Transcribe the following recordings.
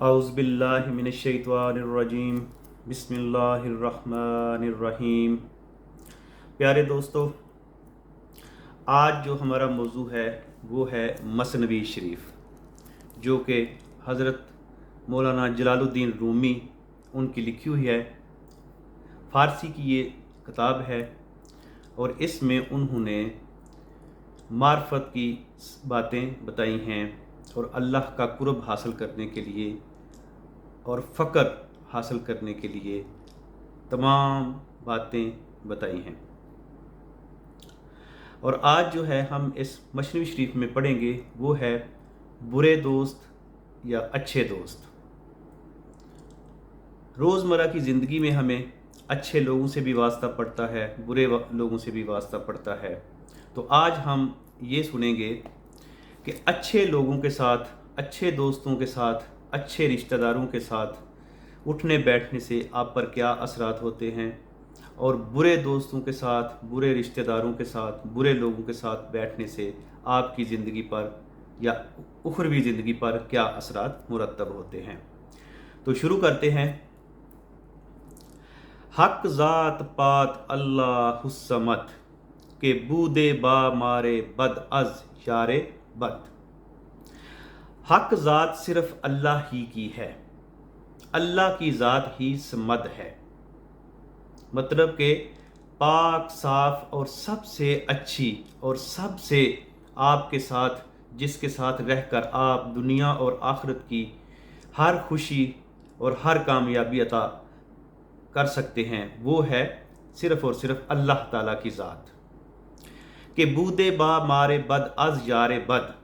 औज़ुबिल्लाहि मिनश्शैतानिर्रजीम बिस्मिल्लाहिर्रहमानिर्रहीम। प्यारे दोस्तों, आज जो हमारा मौजू है वो है मसनवी शरीफ, जो कि हज़रत मौलाना जलालुद्दीन रूमी उनकी लिखी हुई है। फ़ारसी की ये किताब है और इसमें उन्होंने मार्फत की बातें बताई हैं और अल्लाह का कुर्ब हासिल करने के लिए और फ़क्र हासिल करने के लिए तमाम बातें बताई हैं। और आज जो है हम इस मसनवी शरीफ में पढ़ेंगे वो है बुरे दोस्त या अच्छे दोस्त। रोज़मर्रा की ज़िंदगी में हमें अच्छे लोगों से भी वास्ता पड़ता है, बुरे लोगों से भी वास्ता पड़ता है। तो आज हम ये सुनेंगे कि अच्छे लोगों के साथ, अच्छे दोस्तों के साथ, अच्छे रिश्तेदारों के साथ उठने बैठने से आप पर क्या असरात होते हैं और बुरे दोस्तों के साथ, बुरे रिश्तेदारों के साथ, बुरे लोगों के साथ बैठने से आपकी ज़िंदगी पर या उखरवी ज़िंदगी पर क्या असरात मुरतब होते हैं। तो शुरू करते हैं। हक ज़ात पात अल्लाह हुस्समत के बूदे बा मारे बद अज यारे बद। हक ज़ात सिर्फ अल्लाह ही की है, अल्लाह की ज़ात ही समद है। मतलब कि पाक, साफ और सबसे अच्छी और सबसे आपके साथ, जिसके साथ रहकर आप दुनिया और आखिरत की हर खुशी और हर कामयाबी अता कर सकते हैं, वो है सिर्फ़ और सिर्फ अल्लाह ताला की ज़ात। कि बूदे बा मारे बद अज यारे बद।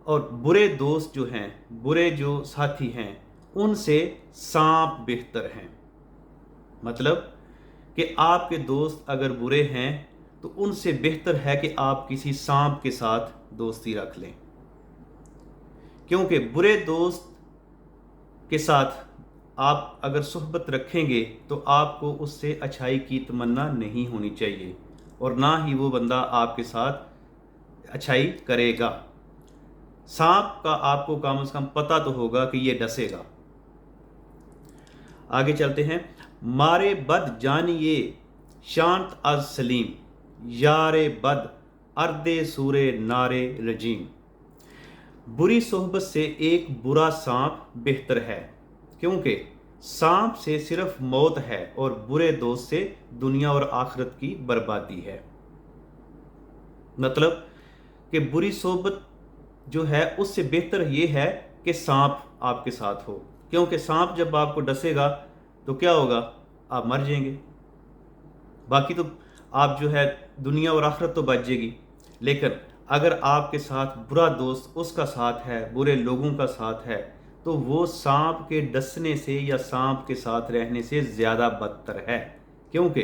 और बुरे दोस्त जो हैं, बुरे जो साथी हैं, उनसे सांप बेहतर हैं। मतलब कि आपके दोस्त अगर बुरे हैं तो उनसे बेहतर है कि आप किसी सांप के साथ दोस्ती रख लें, क्योंकि बुरे दोस्त के साथ आप अगर सोहबत रखेंगे तो आपको उससे अच्छाई की तमन्ना नहीं होनी चाहिए और ना ही वो बंदा आपके साथ अच्छाई करेगा। सांप का आपको कम से कम पता तो होगा कि ये डसेगा। आगे चलते हैं। मारे बद जानिए शांत अज सलीम, यारे बद अर्दे सूरे नारे रजीम। बुरी सोहबत से एक बुरा सांप बेहतर है, क्योंकि सांप से सिर्फ मौत है और बुरे दोस्त से दुनिया और आखिरत की बर्बादी है। मतलब कि बुरी सोहबत जो है उससे बेहतर ये है कि सांप आपके साथ हो, क्योंकि सांप जब आपको डसेगा तो क्या होगा, आप मर जाएंगे। बाकी तो आप जो है दुनिया और आखिरत तो बच जाएगी, लेकिन अगर आपके साथ बुरा दोस्त, उसका साथ है, बुरे लोगों का साथ है, तो वो सांप के डसने से या सांप के साथ रहने से ज़्यादा बदतर है, क्योंकि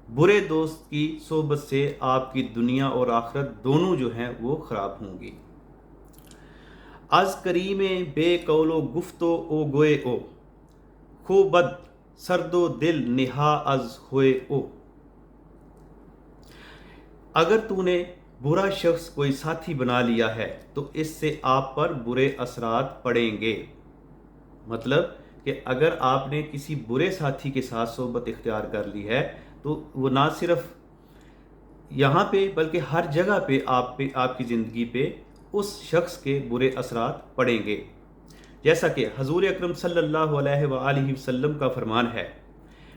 बुरे दोस्त की सोबत से आपकी दुनिया और आखिरत दोनों जो हैं वो ख़राब होंगी। अज करीमे बेकौलो गुफ्तो ओ गोए ओ, खूबद सर्दो दिल निहा अज होए ओ। अगर तूने बुरा शख्स कोई साथी बना लिया है तो इससे आप पर बुरे असरात पड़ेंगे। मतलब कि अगर आपने किसी बुरे साथी के साथ सोबत इख्तियार कर ली है तो वो ना सिर्फ यहाँ पे बल्कि हर जगह पे आपकी ज़िंदगी पे उस शख्स के बुरे असरात पड़ेंगे। जैसा कि हजूर अकरम सल्लल्लाहु अलैहि वसल्लम का फरमान है,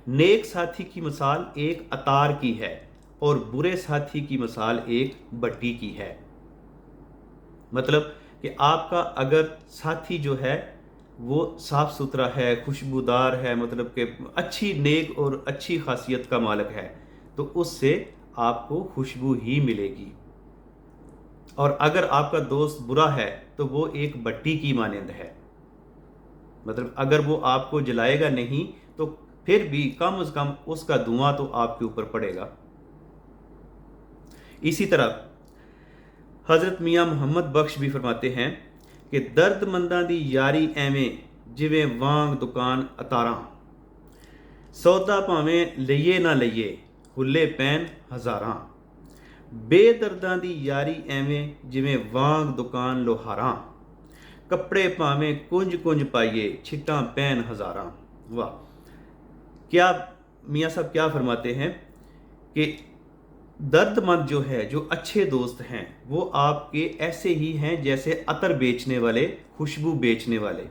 नेक साथी की मिसाल एक अतार की है और बुरे साथी की मिसाल एक भट्टी की है। मतलब कि आपका अगर साथी जो है वो साफ़ सुथरा है, खुशबूदार है, मतलब कि अच्छी नेक और अच्छी खासियत का मालिक है, तो उससे आपको खुशबू ही मिलेगी। और अगर आपका दोस्त बुरा है तो वो एक भट्टी की मानंद है। मतलब अगर वो आपको जलाएगा नहीं तो फिर भी कम से कम उसका धुआं तो आपके ऊपर पड़ेगा। इसी तरह हज़रत मियाँ मोहम्मद बख्श भी फरमाते हैं कि दर्दमंदां दी यारी एवें जिवें वांग दुकान अतारां, सौदा भावें लईए ना लईए हुल्ले पैन हज़ारां। बेदर्दां दी यारी एवें जिवें वांग दुकान लोहारां, कपड़े पावें कुंज कुंज पाइए, छिट्टां पैन हज़ारां। वाह, क्या मियाँ साहब क्या फरमाते हैं कि दर्दमंद जो है, जो अच्छे दोस्त हैं, वो आपके ऐसे ही हैं जैसे अतर बेचने वाले, खुशबू बेचने वाले।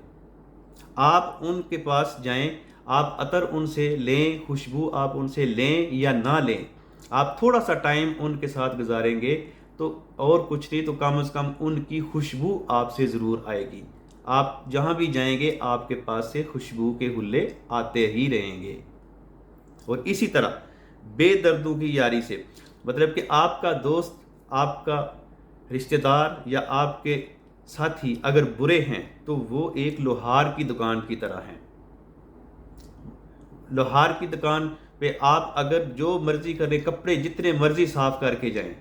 आप उनके पास जाएं, आप अतर उनसे लें, खुशबू आप उनसे लें या ना लें, आप थोड़ा सा टाइम उनके साथ गुजारेंगे तो और कुछ नहीं तो कम से कम उनकी खुशबू आपसे ज़रूर आएगी। आप जहाँ भी जाएंगे आपके पास से खुशबू के हुल्ले आते ही रहेंगे। और इसी तरह बेदर्दों की यारी से, मतलब कि आपका दोस्त, आपका रिश्तेदार या आपके साथी अगर बुरे हैं तो वो एक लोहार की दुकान की तरह हैं। लोहार की दुकान पे आप अगर जो मर्जी करें, कपड़े जितने मर्जी साफ करके जाएं,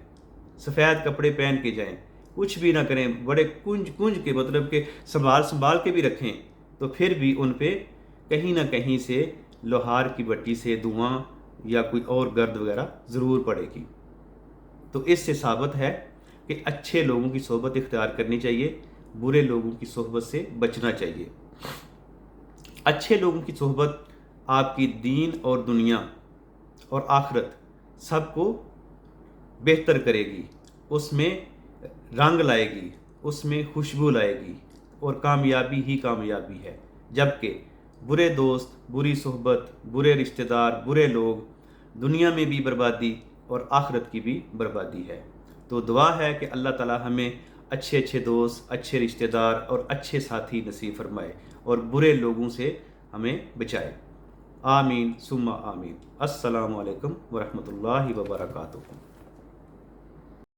सफ़ेद कपड़े पहन के जाएं, कुछ भी ना करें, बड़े कुंज कुंज के, मतलब कि संभाल संभाल के भी रखें, तो फिर भी उन पे कहीं ना कहीं से लोहार की भट्टी से धुआं या कोई और गर्द वगैरह ज़रूर पड़ेगी। तो इससे साबित है कि अच्छे लोगों की सोहबत इख्तियार करनी चाहिए, बुरे लोगों की सोहबत से बचना चाहिए। अच्छे लोगों की सोहबत आपकी दीन और दुनिया और आखिरत सबको बेहतर करेगी, उसमें रंग लाएगी, उसमें खुशबू लाएगी और कामयाबी ही कामयाबी है। जबकि बुरे दोस्त, बुरी सोहबत, बुरे रिश्तेदार, बुरे लोग दुनिया में भी बर्बादी और आखिरत की भी बर्बादी है। तो दुआ है कि अल्लाह ताला हमें अच्छे अच्छे दोस्त, अच्छे रिश्तेदार और अच्छे साथी नसीब फरमाए और बुरे लोगों से हमें बचाए। आमीन सुम्मा आमीन। अस्सलामु अलैकुम वरहमतुल्लाहि वबरकातुहू।